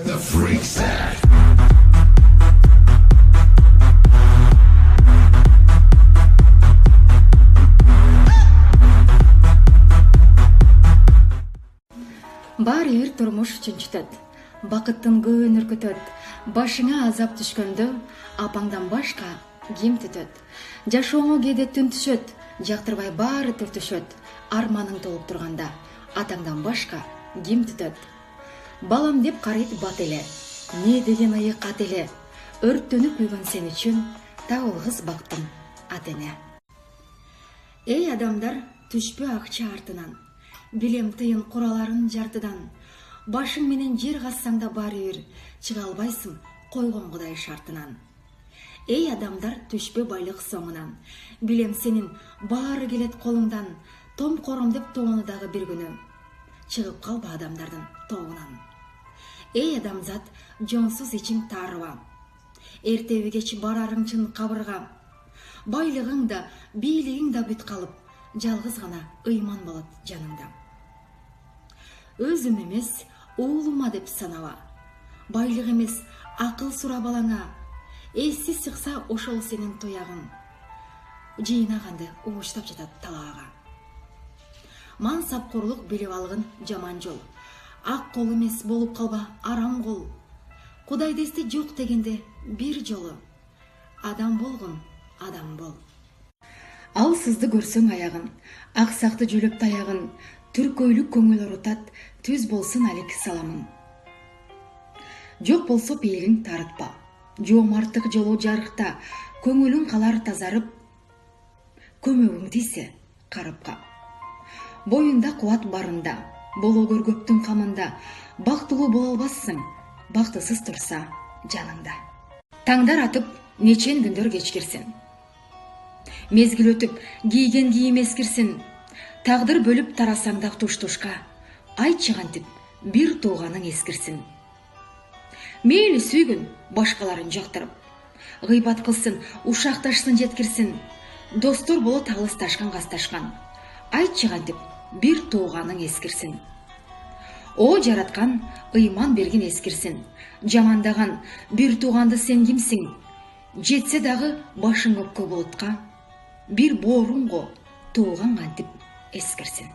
the freaks at? Бар ер турмуш чынчытат, бакыттын көөн үркүтөт, башыңа азап түшкөндө апаңдан башка ким түтөт. Жашооңо кээде түн түшөт, жактырбай баары түртүшөт, арманың толуп турганда атаңдан башка ким түтөт. Балам деп карайт бат эле, не деген ыйык ат эле, өрттөнүп күйгөн сен үчүн табылгыс бактым ат эне. Эй адамдар, түшпө акча артынан, билем тыйын кураларын жартыдан, башың менен жер кассаң да баары бир чыга албайсың койгон Кудай шартынан. Эй адамдар, түшпө байлык соңунан, билем сенин баары келет колуңдан, том кором деп тоону дагы бир күнү чыгып калба адамдардын тобунан. Эй адамзат, жонсуз ичиң таарыба, эртеби кеч барарың чын кабырга, байлыгың да бийлигиң да бүт калып, жалгыз гана ыйман болот жаныңда. Өзүм эмес, уулума деп санаба, байлык эмес, акыл сура балаңа, эсси сыкса ошол сенин туягың, жыйнаганды угуштап жатат талаага. Мансапкорлук билип алгын жаман жол, ак кол эмес болуп калба арам кол, Кудайды эсте жок дегенде бир жолу, адам болгон адам бол. Ал сызды көрсөң аягын, аксакты жөлөп таягын, түркөйлүк көңүл орутат, түз болсун алек саламын. Жок болсо пейилиң тарытпа, жоомарттык жолу жарыкта, көңүлүң калар тазарып, көмөгүң тийсе карыпка. Боюнда кубат барында, боло көр көптүн камында, бактылуу боло албассың, бактысыз турса жаныңда. Таңдар атып, нечен күндөр кечкирсин, мезгил өтүп, кийген кийим эскирсин, тагдыр бөлүп тарасаң да туш-тушка, айтчы кантип бир тууганың эскирсин. Мейли сүйгүн башкаларын жактырып, гыйбат кылсын, ушакташсын жеткирсин, достор болот алысташкан касташкан, айтчы кантип бир тууганың эскирсин. О жараткан, ыйман берген эскирсин, жамандаган бир тууганды сен кимсиң, жетсе дагы башың көккө болотка, бир боорунго тууган кантип эскирсин.